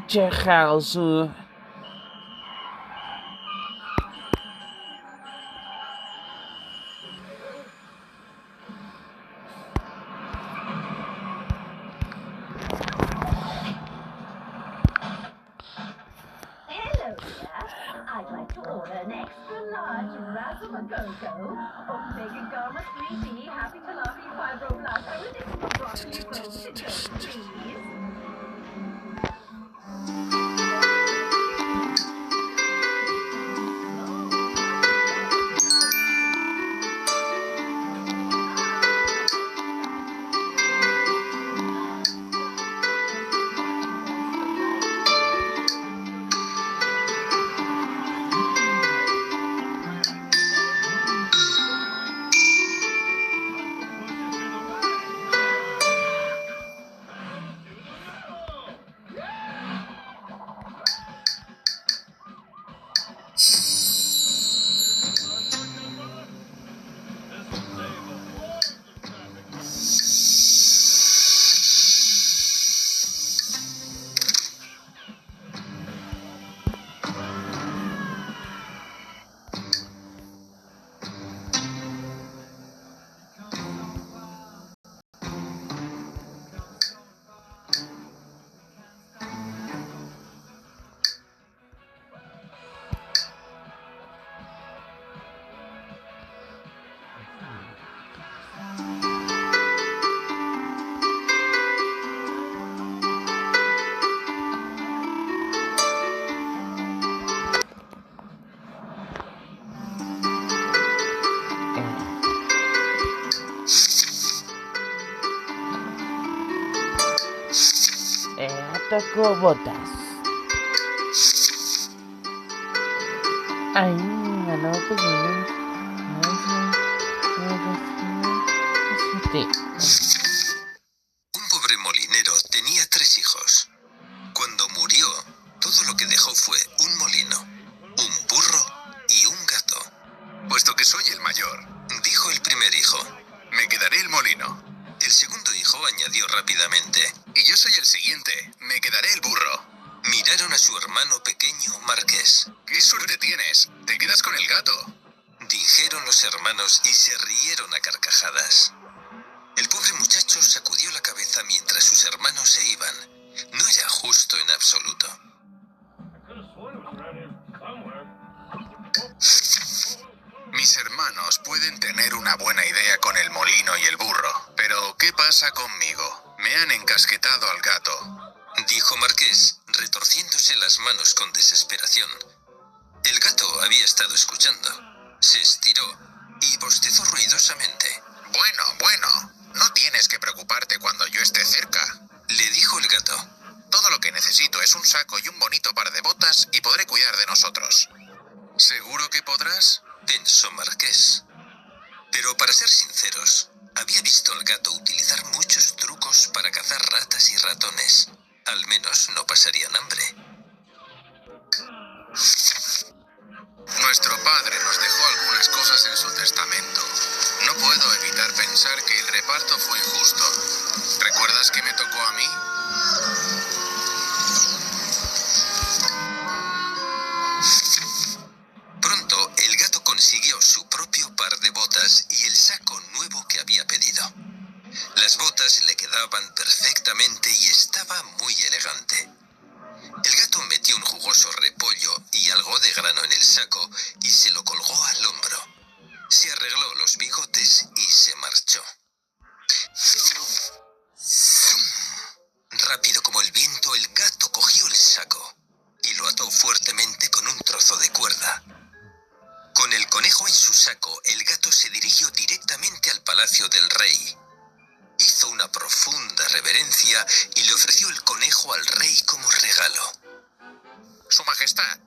Check su. I'd like to order an extra large Razzle-A-Go-Go of Mega Gamma 3D Happy Tilapia Fibroblasta with extra broccoli roasted dough, please. Atacó botas. Ay, ganó pues Un pobre molinero tenía 3 hijos. Cuando murió, todo lo que dejó fue un molino, un burro y un gato. Puesto que soy el mayor, dijo el primer hijo, me quedaré el molino. El segundo hijo añadió rápidamente, y yo soy el siguiente, me quedaré el burro. Miraron a su hermano pequeño, Marqués. ¡Qué suerte tienes! ¡Te quedas con el gato!, dijeron los hermanos y se rieron a carcajadas. El pobre muchacho sacudió la cabeza mientras sus hermanos se iban. No era justo en absoluto. Mis hermanos pueden tener una buena idea con el molino y el burro, pero ¿qué pasa conmigo? Me han encasquetado al gato, dijo Marqués, retorciéndose las manos con desesperación. El gato había estado escuchando. Se estiró y bostezó ruidosamente. Bueno, no tienes que preocuparte cuando yo esté cerca, le dijo el gato. Todo lo que necesito es un saco y un bonito par de botas y podré cuidar de nosotros. ¿Seguro que podrás?, pensó Marqués. Pero para ser sinceros, había visto al gato utilizar muchos trucos para cazar ratas y ratones. Al menos no pasarían hambre. Nuestro padre nos dejó algunas cosas en su testamento. No puedo evitar pensar que el reparto fue injusto. ¿Recuerdas que me tocó a mí? Pronto, el gato consiguió su propio par de botas y el saco nuevo que había pedido. Las botas le quedaban perfectamente y estaba muy elegante. El gato metió un jugoso repollo y algo de grano en el saco y se lo colgó al hombro. Se arregló los bigotes y se marchó. ¡Zum! Rápido como el viento, el gato cogió el saco y lo ató fuertemente con un trozo de cuerda. Con el conejo en su saco, el gato se dirigió directamente al palacio del rey. Hizo una profunda reverencia y le ofreció el conejo al rey como regalo. Su Majestad,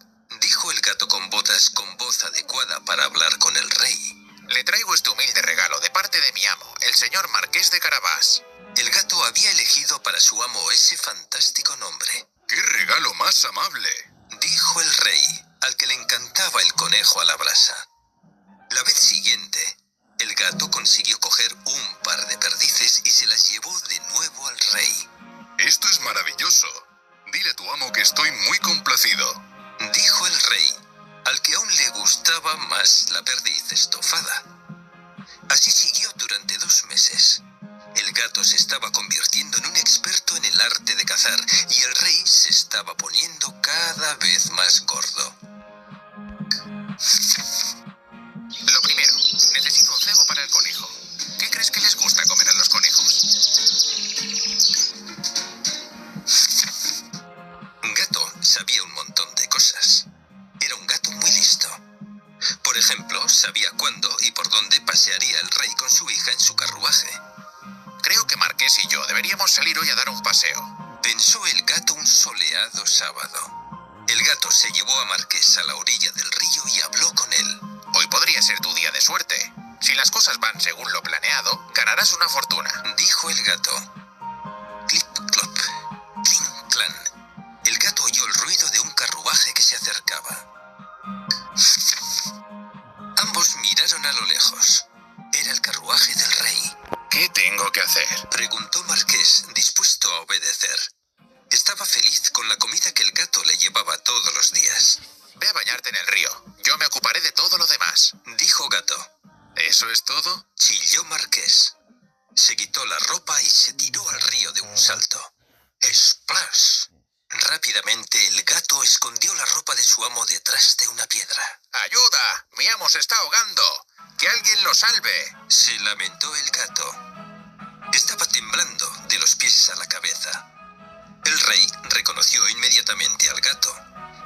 dijo el gato con botas con voz adecuada para hablar con el rey. Le traigo este humilde regalo de parte de mi amo, el señor Marqués de Carabás. El gato había elegido para su amo ese fantástico nombre. ¡Qué regalo más amable!, dijo el rey, al que le encantaba el conejo a la brasa. La vez siguiente, el gato consiguió coger un par gustaba más la perdiz estofada. Así siguió durante 2 meses. El gato se estaba convirtiendo en un experto en el arte de cazar y el rey se estaba poniendo cada vez más gordo. Lo primero, necesito un cebo para el conejo. ¿Qué crees que les gusta comer a los conejos? Gato sabía un montón de cosas. Era un gato muy listo. Por ejemplo, sabía cuándo y por dónde pasearía el rey con su hija en su carruaje. Creo que Marqués y yo deberíamos salir hoy a dar un paseo, pensó el gato un soleado sábado. El gato se llevó a Marqués a la orilla del río y habló con él. Hoy podría ser tu día de suerte. Si las cosas van según lo planeado, ganarás una fortuna, dijo el gato. Clip, clop, clink, clan. El gato oyó el ruido de un carruaje que se acercaba. Ambos miraron a lo lejos. Era el carruaje del rey. ¿Qué tengo que hacer?, preguntó Marqués, dispuesto a obedecer. Estaba feliz con la comida que el gato le llevaba todos los días. Ve a bañarte en el río. Yo me ocuparé de todo lo demás, dijo Gato. ¿Eso es todo?, chilló Marqués. Se quitó la ropa y se tiró al río de un salto. ¡Splash! Rápidamente el gato escondió la ropa de su amo detrás de una piedra. ¡Ayuda! ¡Mi amo se está ahogando! ¡Que alguien lo salve!, se lamentó el gato. Estaba temblando de los pies a la cabeza. El rey reconoció inmediatamente al gato.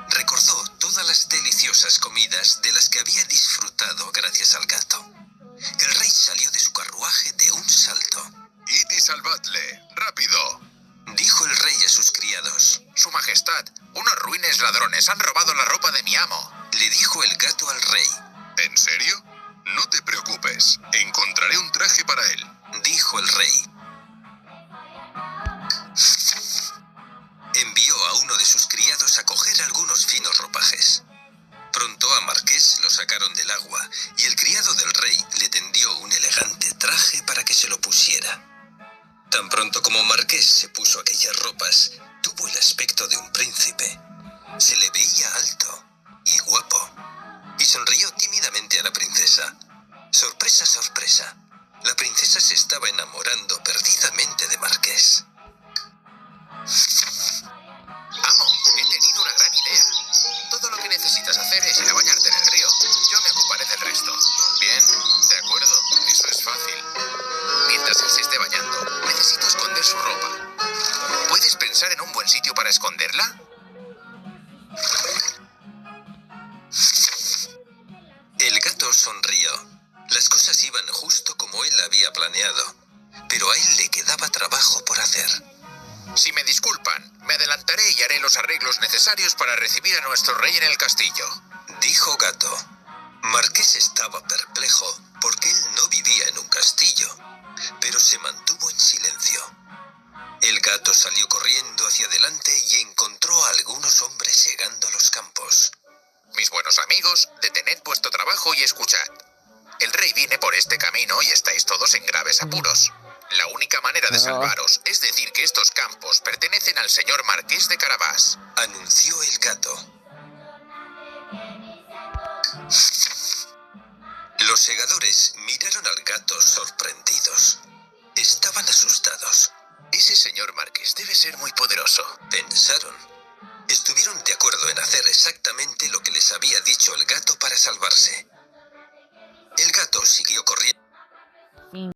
Recordó todas las deliciosas comidas de las que había disfrutado gracias al gato. El rey salió de su carruaje de un salto. «Id y salvadle, rápido», dijo el rey a sus criados. «Su majestad, unos ruines ladrones han robado la ropa de mi amo», le dijo el gato al rey. «¿En serio? No te preocupes, encontraré un traje para él», dijo el rey. Envió a uno de sus criados a coger algunos finos ropajes. Pronto a Marqués lo sacaron del agua y el criado del rey le tendió un elegante traje para que se lo pusiera. Tan pronto como Marqués se puso aquellas ropas, tuvo el aspecto de un príncipe. Se le veía alto y guapo, y sonrió tímidamente a la princesa. Sorpresa, sorpresa. La princesa se estaba enamorando perdidamente de Marqués. «Amo, he tenido una gran idea. Todo lo que necesitas hacer es ir a bañarte en el río. Yo me ocuparé del resto». «Bien, de acuerdo, eso es fácil. Mientras él se esté bañando, necesito esconder su ropa. ¿Puedes pensar en un buen sitio para esconderla?» El gato sonrió. Las cosas iban justo como él había planeado, pero a él le quedaba trabajo por hacer. «Si me disculpan, me adelantaré y haré los arreglos necesarios para recibir a nuestro rey en el castillo», dijo Gato. Marqués estaba perplejo porque él no vivía en un castillo, pero se mantuvo en silencio. El gato salió corriendo hacia adelante y encontró a algunos hombres segando los campos. «Mis buenos amigos, detened vuestro trabajo y escuchad. El rey viene por este camino y estáis todos en graves apuros. La única manera de salvaros es decir que estos campos pertenecen al señor Marqués de Carabás», anunció el gato. Los segadores miraron al gato sorprendidos. Estaban asustados. «Ese señor Marqués debe ser muy poderoso», pensaron. Estuvieron de acuerdo en hacer exactamente lo que les había dicho el gato para salvarse. El gato siguió corriendo.